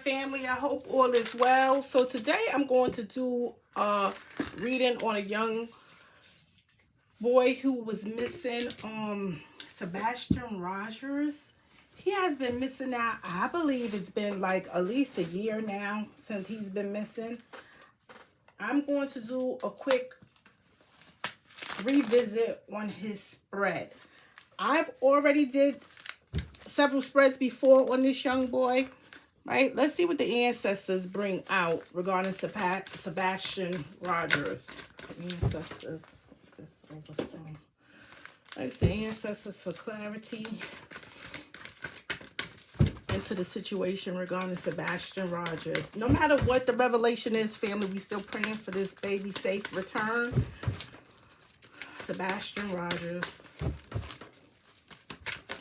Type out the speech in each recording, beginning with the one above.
family. I hope all is well. So today I'm going to do a reading on a young boy who was missing, Sebastian Rogers. He has been missing now. I believe it's been like at least a year now since he's been missing. I'm going to do a quick revisit on his spread. I've already did several spreads before on this young boy, right? Let's see what the ancestors bring out regarding Sebastian Rogers. Ancestors, this over some. Like the ancestors for clarity into the situation regarding Sebastian Rogers. No matter what the revelation is, family, we still praying for this baby safe return. Sebastian Rogers.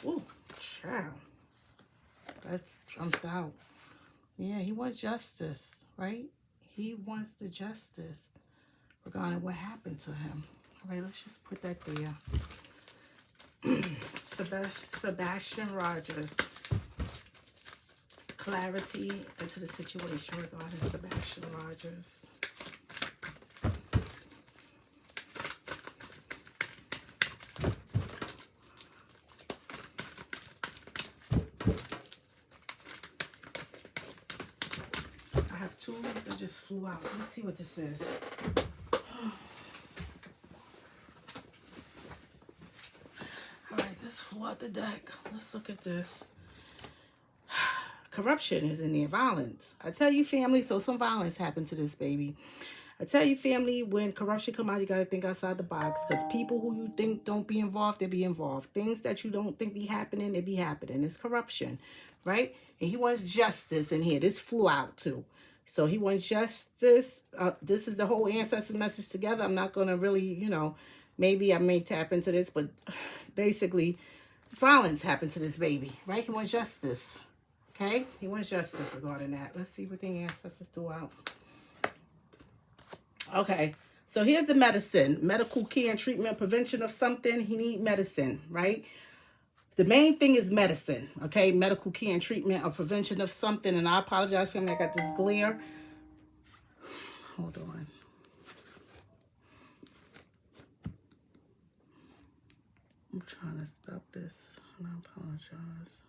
Ooh, child. That jumped out. Yeah, he wants justice, right? He wants the justice regarding what happened to him. All right, let's just put that there. Sebastian Rogers. Clarity into the situation regarding Sebastian Rogers. I have two that just flew out. Let's see what this is. All right, this flew out the deck. Let's look at this. Corruption is in there, violence. I tell you, family, so some violence happened to this baby. I tell you, family, when corruption come out, you got to think outside the box. Because people who you think don't be involved, they be involved. Things that you don't think be happening, they be happening. It's corruption, right? And he wants justice in here. This flew out, too. So he wants justice. This is the whole ancestor message together. I'm not going to really, you know, maybe I may tap into this. But basically, violence happened to this baby, right? He wants justice. Okay, he wants justice regarding that. Let's see what the ancestors threw out. Okay, so here's the medicine. Medical care and treatment, prevention of something. He needs medicine, right? The main thing is medicine, okay? Medical care and treatment or prevention of something. And I apologize, family, I got this glare. Hold on. I'm trying to stop this. And I apologize.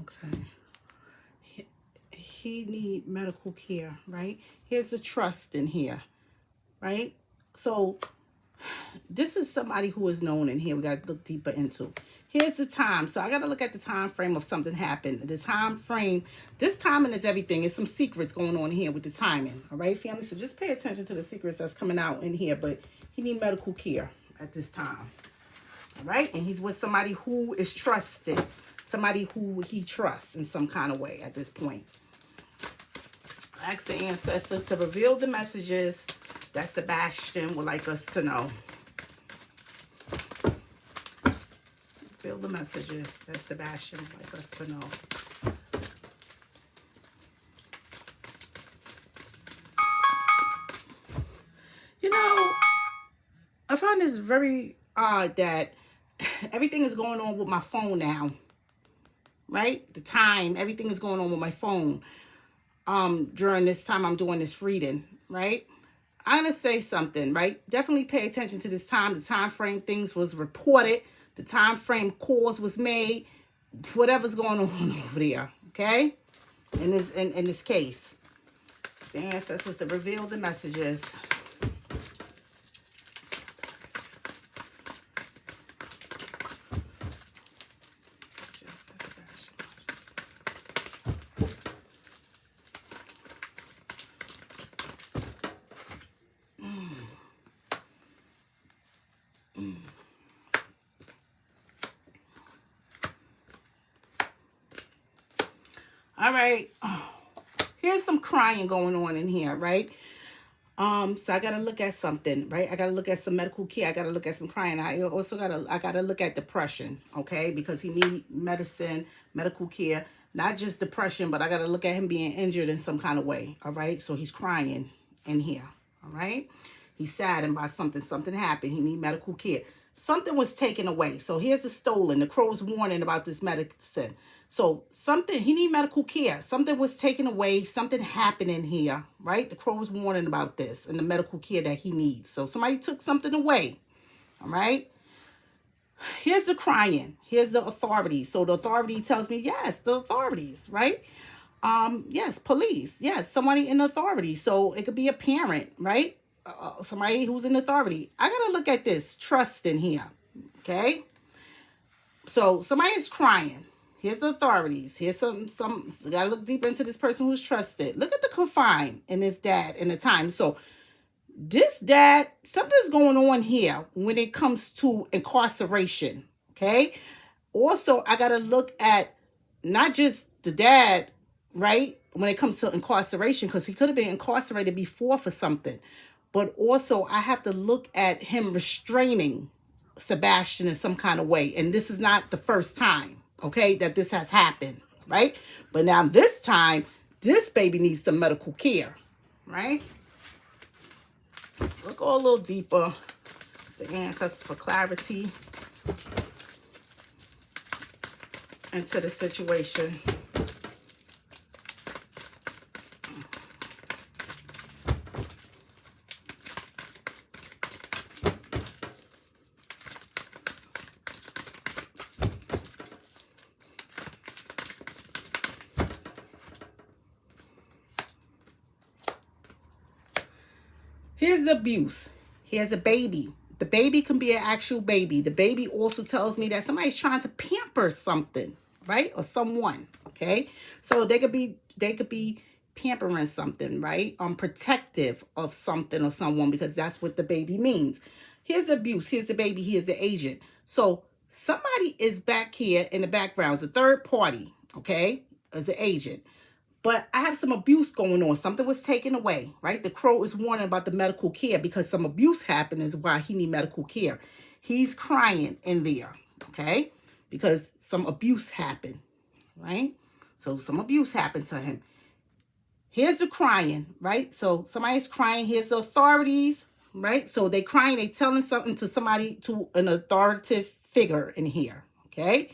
Okay. He need medical care, right? Here's the trust in here, right? So this is somebody who is known in here. We got to look deeper into. Here's the time. So I got to look at the time frame of something happened. The time frame, this timing is everything. It's some secrets going on here with the timing, all right, family? So just pay attention to the secrets that's coming out in here. But he need medical care at this time, all right? And he's with somebody who is trusted. Somebody who he trusts in some kind of way at this point. Ask the ancestors to reveal the messages that Sebastian would like us to know. Reveal the messages that Sebastian would like us to know. You know, I find this very odd that everything is going on with my phone now. Right? The time, everything is going on with my phone during this time I'm doing this reading, right? I'm going to say something, right? Definitely pay attention to this time. The time frame things was reported. The time frame calls was made. Whatever's going on over there, okay? In this case. The ancestors to reveal the messages. All right, here's some crying going on in here, right? So I gotta look at something, right? I gotta look at some medical care. I gotta look at some crying. I also gotta look at depression, okay? Because he needs medicine, medical care, not just depression, but I gotta look at him being injured in some kind of way, all right? So he's crying in here, all right? He's saddened by something. Something happened. He needs medical care. Something was taken away. So here's the stolen. The crow's warning about this medicine. So something, he need medical care. Something was taken away. Something happened in here, right? The crow was warning about this and the medical care that he needs. So somebody took something away, all right? Here's the crying. Here's the authority. So the authority tells me, yes, the authorities, right? Yes, police. Yes, somebody in authority. So it could be a parent, right? Somebody who's in authority. I got to look at this trust in here, okay? So somebody is crying. Here's the authorities. Here's some got to look deep into this person who's trusted. Look at the confine in this dad in the time. So this dad, something's going on here when it comes to incarceration, okay? Also, I got to look at not just the dad, right, when it comes to incarceration, because he could have been incarcerated before for something. But also, I have to look at him restraining Sebastian in some kind of way. And this is not the first time, okay, that this has happened, right? But now this time, this baby needs some medical care, right? Let's go a little deeper. So ancestors for clarity into the situation. Here's the abuse. Here's a baby. The baby can be an actual baby. The baby also tells me that somebody's trying to pamper something, right? Or someone, okay? So they could be pampering something, right? Protective of something or someone, because that's what the baby means. Here's abuse. Here's the baby. Here's the agent. So somebody is back here in the background. It's a third party, okay? As an agent. But I have some abuse going on. Something was taken away, right? The crow is warning about the medical care because some abuse happened is why he need medical care. He's crying in there, okay? Because some abuse happened, right? So some abuse happened to him. Here's the crying, right? So somebody's crying. Here's the authorities, right? So they crying. They telling something to somebody, to an authoritative figure in here, okay?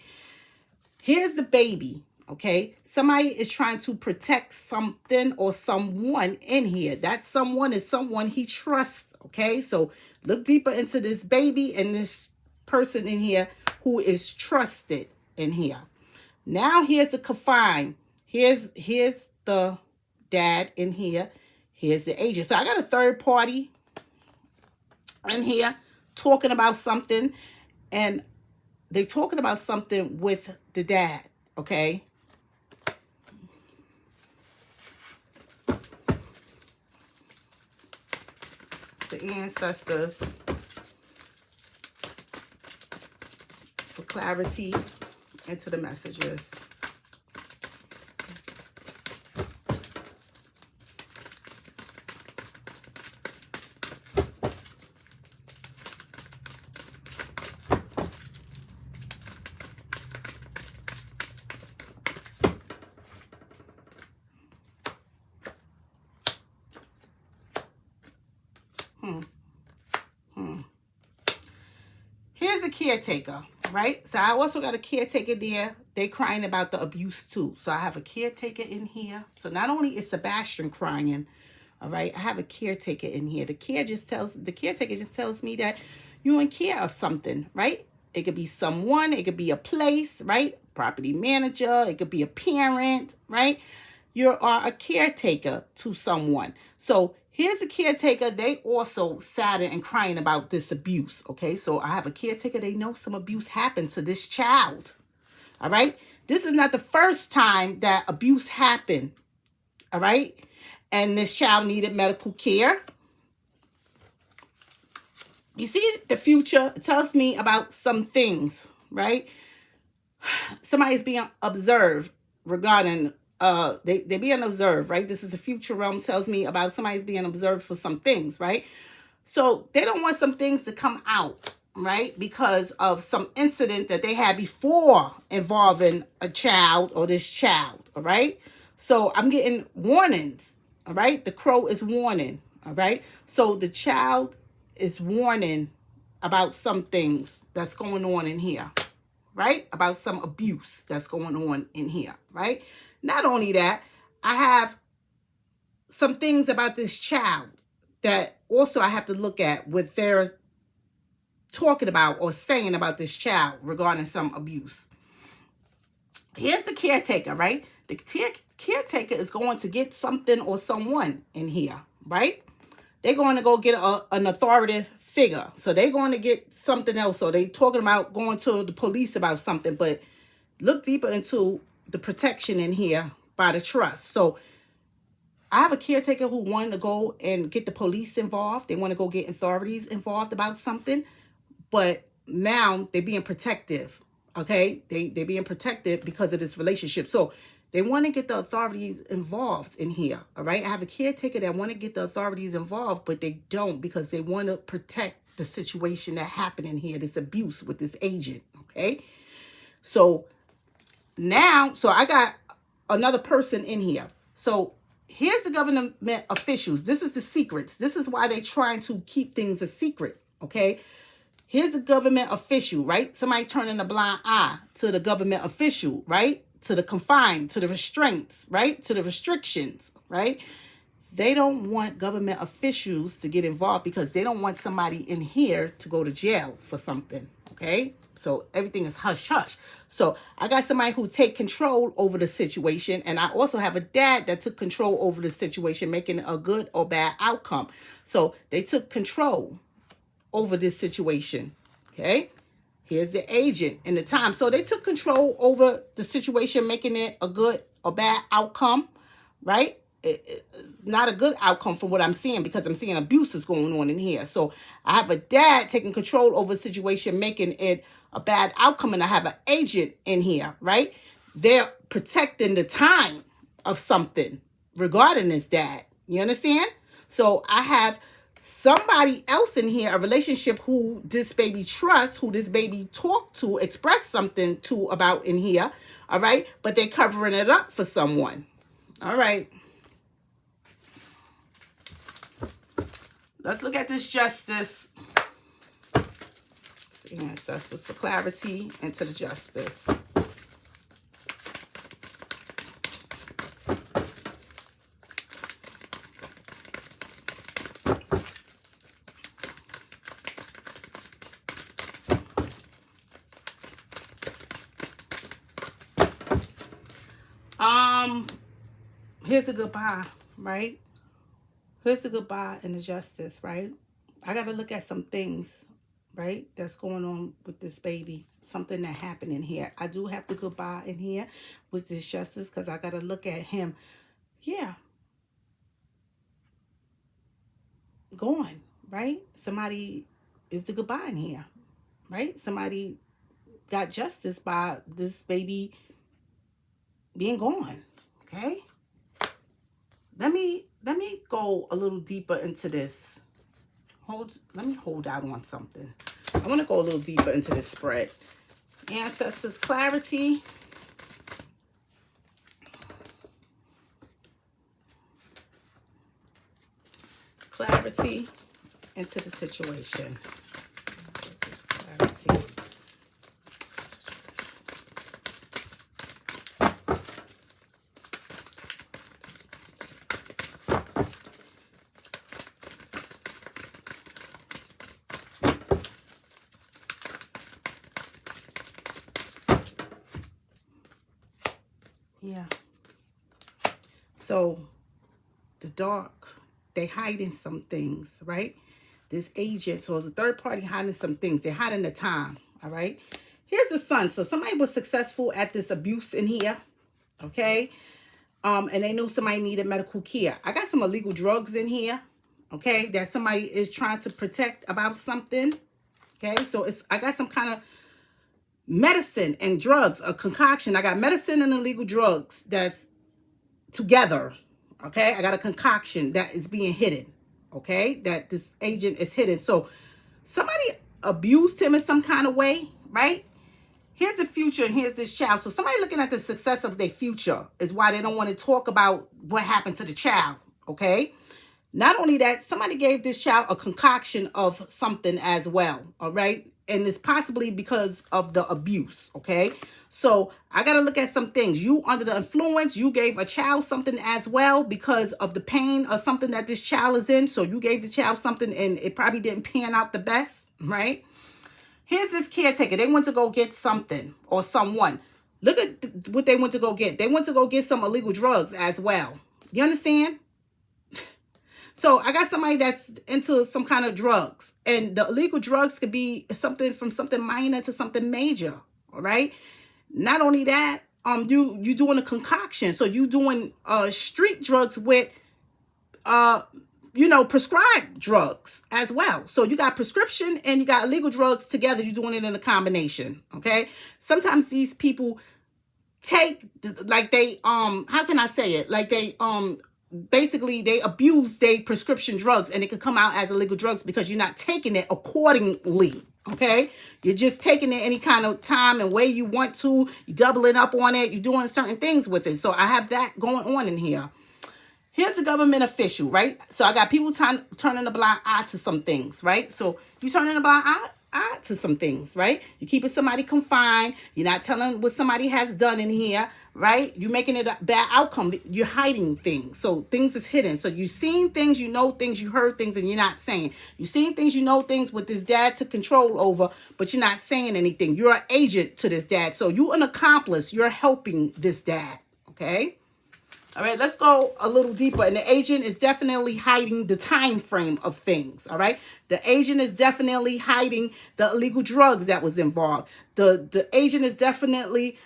Here's the baby. Okay, somebody is trying to protect something or someone in here. That someone is someone he trusts. Okay, so look deeper into this baby and this person in here who is trusted in here. Now here's the confine. Here's the dad in here. Here's the agent. So I got a third party in here talking about something, and they're talking about something with the dad. Okay. The ancestors for clarity into the messages. Here's a caretaker, right? So I also got a caretaker there. They're crying about the abuse too. So I have a caretaker in here. So not only is Sebastian crying, all right, I have a caretaker in here. The caretaker just tells me that you're in care of something, right? It could be someone, it could be a place, right? Property manager, it could be a parent, right? You are a caretaker to someone. So here's a caretaker. They also saddened and crying about this abuse. Okay, so I have a caretaker. They know some abuse happened to this child. All right. This is not the first time that abuse happened. All right. And this child needed medical care. You see the future. It tells me about some things, right? Somebody's being observed regarding they being observed, right? This is a future realm, tells me about somebody's being observed for some things, right? So they don't want some things to come out, right? Because of some incident that they had before involving a child or this child, all right? So I'm getting warnings, all right? The crow is warning, all right? So the child is warning about some things that's going on in here, right? About some abuse that's going on in here, right? Not only that, I have some things about this child that also I have to look at what they're talking about or saying about this child regarding some abuse. Here's the caretaker, right? The caretaker is going to get something or someone in here, right? They're going to go get an authoritative figure. So they're going to get something else. So they're talking about going to the police about something. But look deeper into the protection in here by the trust. So I have a caretaker who wanted to go and get the police involved. They want to go get authorities involved about something. But now they're being protective. Okay? They're being protected because of this relationship. So they want to get the authorities involved in here. All right? I have a caretaker that want to get the authorities involved, but they don't because they want to protect the situation that happened in here, this abuse with this agent. Okay? So now, so I got another person in here. So here's the government officials. This is the secrets. This is why they're trying to keep things a secret. Okay? Here's a government official, right? Somebody turning a blind eye to the government official, right? To the confined, to the restraints, right? To the restrictions, right? They don't want government officials to get involved because they don't want somebody in here to go to jail for something, okay? So everything is hush-hush. So I got somebody who take control over the situation, and I also have a dad that took control over the situation, making a good or bad outcome. So they took control over this situation, okay? Here's the agent in the time. So they took control over the situation, making it a good or bad outcome, right? It's not a good outcome from what I'm seeing because I'm seeing abuse is going on in here. So I have a dad taking control over the situation, making it a bad outcome, and I have an agent in here, right? They're protecting the time of something regarding this dad. You understand? So I have somebody else in here, a relationship who this baby trusts, who this baby talked to, expressed something to about in here, all right? But they're covering it up for someone, all right? Let's look at this justice. See, ancestors for clarity into the justice. Here's a goodbye, right? Here's the goodbye and the justice, right? I got to look at some things, right, that's going on with this baby. Something that happened in here. I do have the goodbye in here with this justice because I got to look at him. Yeah. Gone, right? Somebody is the goodbye in here, right? Somebody got justice by this baby being gone, okay? Let me go a little deeper into this. Let me hold out on something. I want to go a little deeper into this spread. Ancestors clarity. Clarity into the situation. Clarity. Yeah. So the dark, they hiding some things, right? This agent, so it's a third party hiding some things. They're hiding the time, all right? Here's the sun. So somebody was successful at this abuse in here, okay? And they knew somebody needed medical care. I got some illegal drugs in here, okay? That somebody is trying to protect about something, okay? So I got some kind of medicine and drugs, a concoction. I got medicine and illegal drugs that's together, okay? I got a concoction that is being hidden, okay? That this agent is hidden. So somebody abused him in some kind of way, right? Here's the future and here's this child. So somebody looking at the success of their future is why they don't want to talk about what happened to the child, okay? Not only that, somebody gave this child a concoction of something as well, all right? And it's possibly because of the abuse, okay? So I got to look at some things. You under the influence, you gave a child something as well because of the pain or something that this child is in. So you gave the child something and it probably didn't pan out the best, right? Here's this caretaker. They went to go get something or someone. Look at what they went to go get. They went to go get some illegal drugs as well. You understand? So I got somebody that's into some kind of drugs. And the illegal drugs could be something from something minor to something major. All right. Not only that, you doing a concoction. So you doing street drugs with prescribed drugs as well. So you got prescription and you got illegal drugs together. You're doing it in a combination. Okay. Sometimes these people take, like they, how can I say it? Like they, basically they abuse their prescription drugs and it could come out as illegal drugs because you're not taking it accordingly. Okay. You're just taking it any kind of time and way you want to. You're doubling up on it. You're doing certain things with it. So I have that going on in here. Here's the government official, right? So I got people turning a blind eye to some things, right? So you turning a blind eye to some things, right? You're keeping somebody confined. You're not telling what somebody has done in here, right? You're making it a bad outcome. You're hiding things. So things is hidden. So you've seen things, you know things, you heard things, and you're not saying. You've seen things, you know things with this dad to control over, but you're not saying anything. You're an agent to this dad. So you're an accomplice. You're helping this dad, okay? All right, let's go a little deeper. And the agent is definitely hiding the time frame of things. All right. The agent is definitely hiding the illegal drugs that was involved. The agent is definitely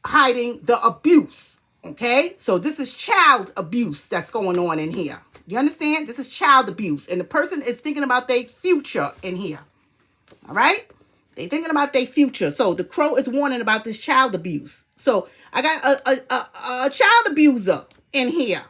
hiding the abuse. Okay. So this is child abuse that's going on in here. You understand? This is child abuse. And the person is thinking about their future in here. All right. They thinking about their future. So the crow is warning about this child abuse. So I got a child abuser in here.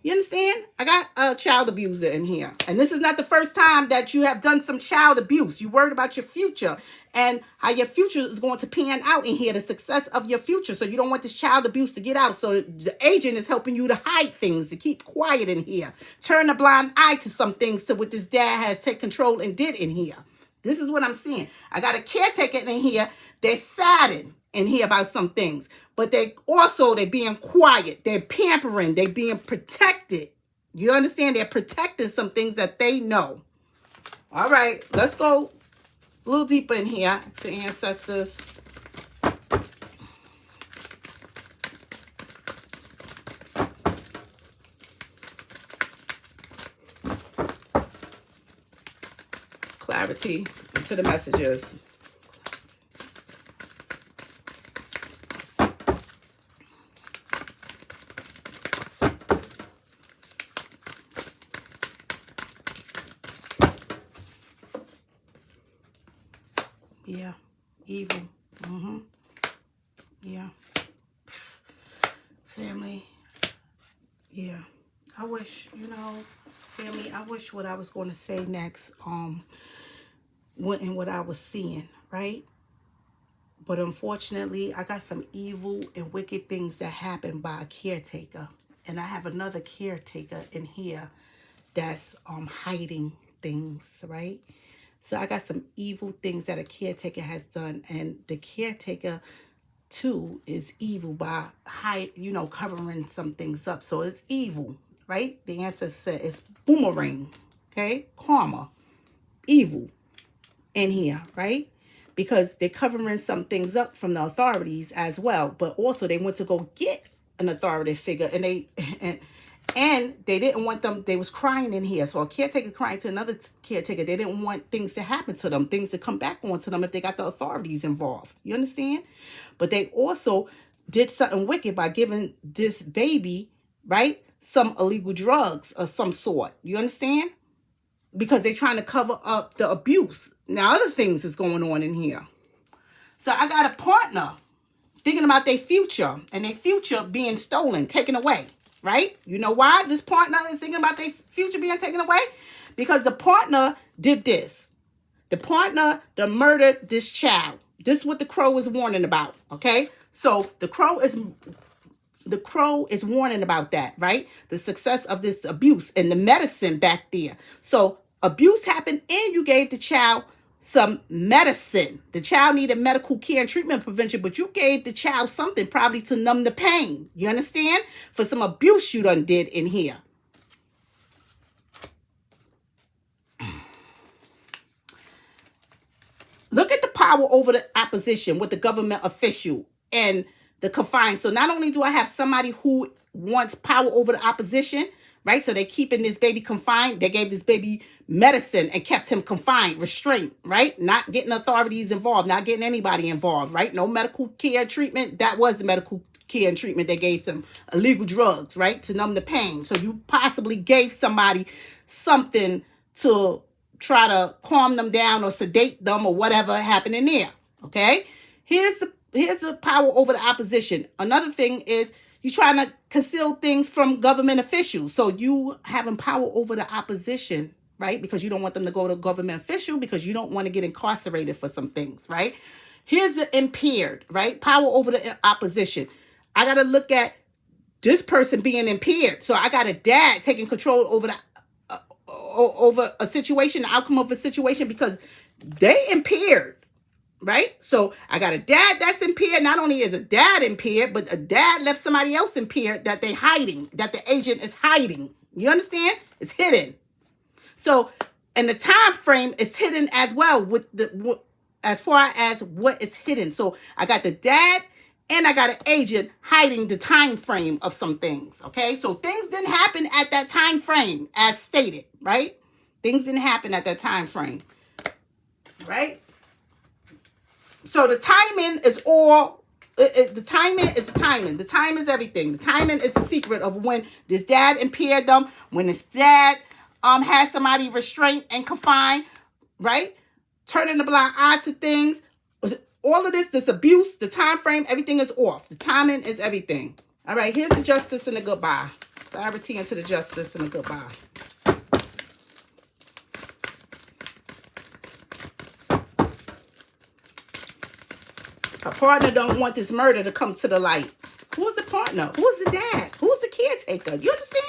You understand? I got a child abuser in here. And this is not the first time that you have done some child abuse. You worried about your future and how your future is going to pan out in here, the success of your future. So you don't want this child abuse to get out. So the agent is helping you to hide things, to keep quiet in here. Turn a blind eye to some things to what this dad has taken control and did in here. This is what I'm seeing. I got a caretaker in here. They're saddened in here about some things. But they're being quiet. They're pampering. They're being protected. You understand? They're protecting some things that they know. All right. Let's go a little deeper in here to ancestors. Clarity to the messages. Yeah, evil. Yeah. Family. Yeah. I wish, family, I wish what I was going to say next went in what I was seeing, right? But unfortunately, I got some evil and wicked things that happened by a caretaker. And I have another caretaker in here that's hiding things, right? So I got some evil things that a caretaker has done. And the caretaker, too, is evil by covering some things up. So it's evil, right? The ancestor said it's boomerang, okay? Karma, evil in here, right? Because they're covering some things up from the authorities as well. But also they went to go get an authority figure and they didn't want them. They was crying in here. So a caretaker crying to another caretaker. They didn't want things to happen to them, things to come back onto them if they got the authorities involved. You understand? But they also did something wicked by giving this baby, right, some illegal drugs of some sort. You understand? Because they're trying to cover up the abuse. Now, other things is going on in here. So I got a partner thinking about their future and their future being stolen, taken away, right? You know why this partner is thinking about their future being taken away? Because the partner did this. The partner that murdered this child. This is what the crow is warning about, okay? So the crow is warning about that, right? The success of this abuse and the medicine back there. So abuse happened and you gave the child some medicine. The child needed medical care and treatment prevention, but you gave the child something probably to numb the pain. You understand? For some abuse you done did in here. Look at the power over the opposition with the government official and the confined. So not only do I have somebody who wants power over the opposition, right? So they're keeping this baby confined. They gave this baby medicine and kept him confined, restraint, right? Not getting authorities involved, not getting anybody involved, right? No medical care treatment. That was the medical care and treatment they gave them. Illegal drugs, right? To numb the pain. So you possibly gave somebody something to try to calm them down or sedate them or whatever happened in there. Okay? Here's the power over the opposition. Another thing is you trying to conceal things from government officials. So you having power over the opposition, right? Because you don't want them to go to government official because you don't want to get incarcerated for some things, right? Here's the impaired, right? Power over the opposition. I got to look at this person being impaired. So I got a dad taking control over a situation, the outcome of a situation, because they impaired, right? So I got a dad that's impaired. Not only is a dad impaired, but a dad left somebody else impaired that they hiding, that the agent is hiding. You understand? It's hidden. So, and the time frame is hidden as well with as far as what is hidden. So I got the dad and I got an agent hiding the time frame of some things, okay? So things didn't happen at that time frame as stated, right? Things didn't happen at that time frame, right? So the timing is all, the timing is the timing. The time is everything. The timing is the secret of when this dad impaired them, when this dad had somebody restrained and confined, right? Turning the blind eye to things. All of this abuse, the time frame, everything is off. The timing is everything. All right, here's the justice and the goodbye. Clarity into the justice and the goodbye. Her partner don't want this murder to come to the light. Who's the partner? Who's the dad? Who's the caretaker? You understand?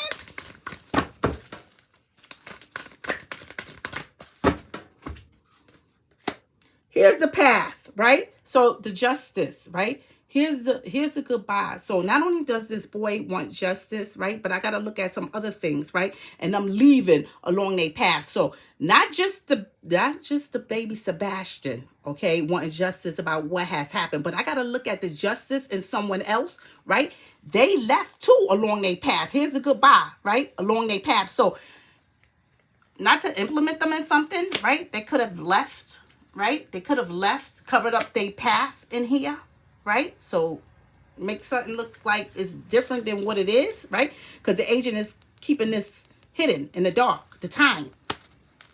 Here's the path, right? So the justice, right? Here's the goodbye. So not only does this boy want justice, right? But I got to look at some other things, right? And I'm leaving along their path. So not just the baby Sebastian, okay, wanting justice about what has happened. But I got to look at the justice in someone else, right? They left too along their path. Here's the goodbye, right? Along their path. So not to implement them in something, right? They could have left. Right? They could have left, covered up their path in here, right? So make something look like it's different than what it is, right? Because the agent is keeping this hidden in the dark, the time,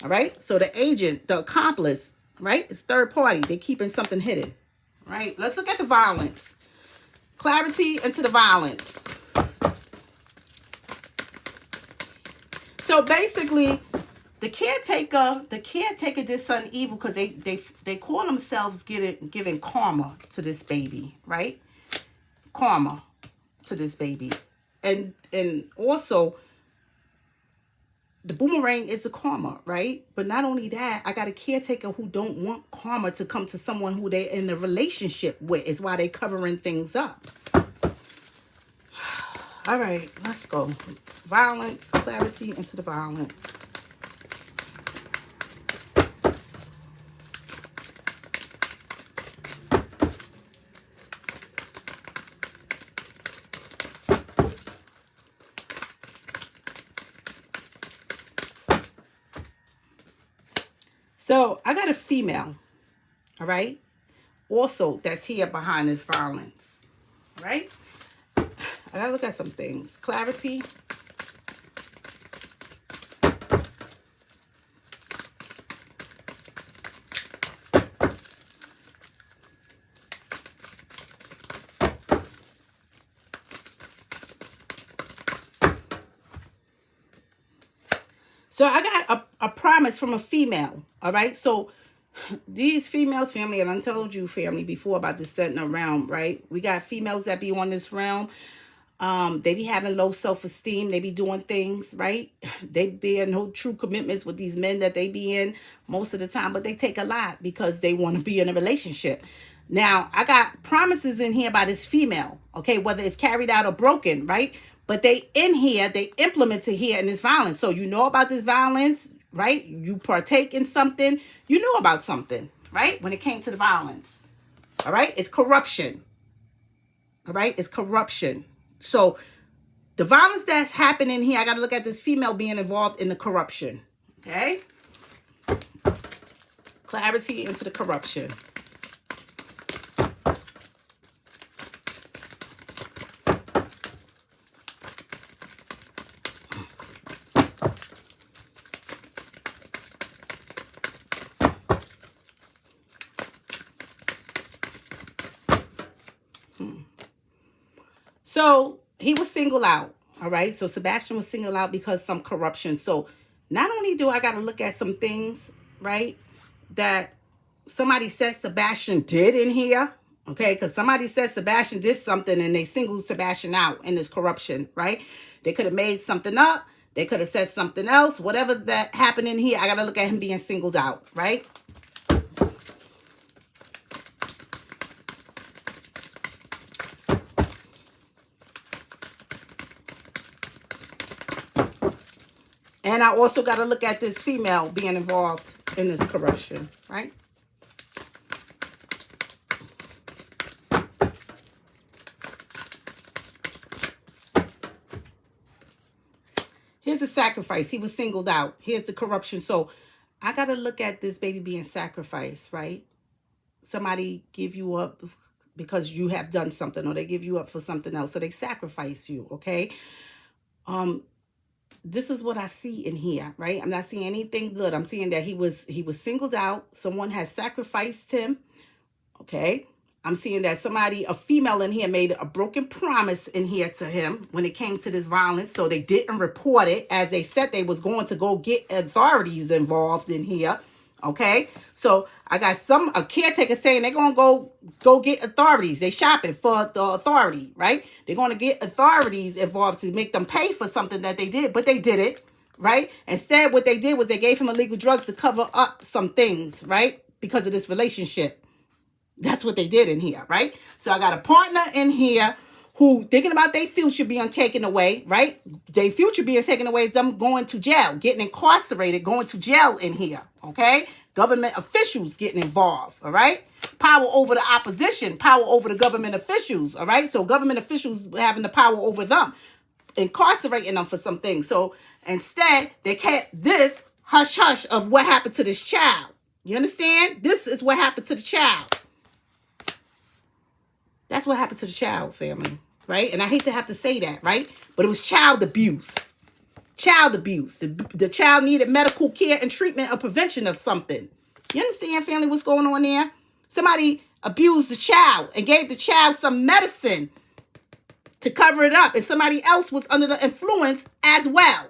all right? So the agent, the accomplice, right? It's third party. They're keeping something hidden, right? Let's look at the violence. Clarity into the violence. So basically, the caretaker did something evil because they call themselves giving karma to this baby, right? Karma to this baby. And also the boomerang is the karma, right? But not only that, I got a caretaker who don't want karma to come to someone who they're in a relationship with, is why they covering things up. All right, let's go. Violence, clarity into the violence. So I got a female, all right, also that's here behind this violence, all right? I got to look at some things. Clarity. So I got a promise from a female, all right? So these females, family, and I told you, family, before about this setting around, right? We got females that be on this realm. They be having low self-esteem. They be doing things, right? They be in no true commitments with these men that they be in most of the time, but they take a lot because they want to be in a relationship. Now, I got promises in here by this female, okay, whether it's carried out or broken, right? But they in here, they implement it here in this violence. So you know about this violence, right? You partake in something, you know about something, right? When it came to the violence, all right? It's corruption, all right? It's corruption. So the violence that's happening here, I got to look at this female being involved in the corruption, okay? Clarity into the corruption. So he was singled out, all right? So Sebastian was singled out because some corruption. So not only do I got to look at some things, right, that somebody said Sebastian did in here, okay? Because somebody said Sebastian did something and they singled Sebastian out in this corruption, right? They could have made something up. They could have said something else. Whatever that happened in here, I got to look at him being singled out, right? And I also got to look at this female being involved in this corruption, right? Here's the sacrifice. He was singled out. Here's the corruption. So I got to look at this baby being sacrificed, right? Somebody give you up because you have done something, or they give you up for something else. So they sacrifice you, okay? This is what I see in here, right? I'm not seeing anything good. I'm seeing that he was singled out. Someone has sacrificed him, okay? I'm seeing that somebody, a female in here, made a broken promise in here to him when it came to this violence. So they didn't report it as they said they was going to go get authorities involved in here, okay? So I got a caretaker saying they're going to go get authorities. They shopping for the authority, right? They're going to get authorities involved to make them pay for something that they did, but they did it, right? Instead, what they did was they gave him illegal drugs to cover up some things, right? Because of this relationship. That's what they did in here, right? So I got a partner in here who thinking about their future being taken away, right? Their future being taken away is them going to jail, getting incarcerated, going to jail in here, okay? Government officials getting involved, all right? Power over the opposition, power over the government officials, all right? So government officials having the power over them, incarcerating them for some things. So instead, they kept this hush-hush of what happened to this child. You understand? This is what happened to the child. That's what happened to the child, family, right? And I hate to have to say that, right? But it was child abuse. Child abuse. The child needed medical care and treatment or prevention of something. You understand, family, what's going on there? Somebody abused the child and gave the child some medicine to cover it up. And somebody else was under the influence as well.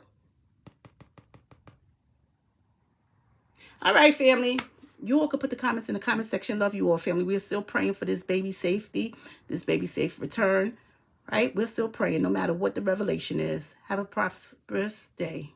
All right, family. You all can put the comments in the comment section. Love you all, family. We're still praying for this baby's safety, this baby's safe return, right? We're still praying no matter what the revelation is. Have a prosperous day.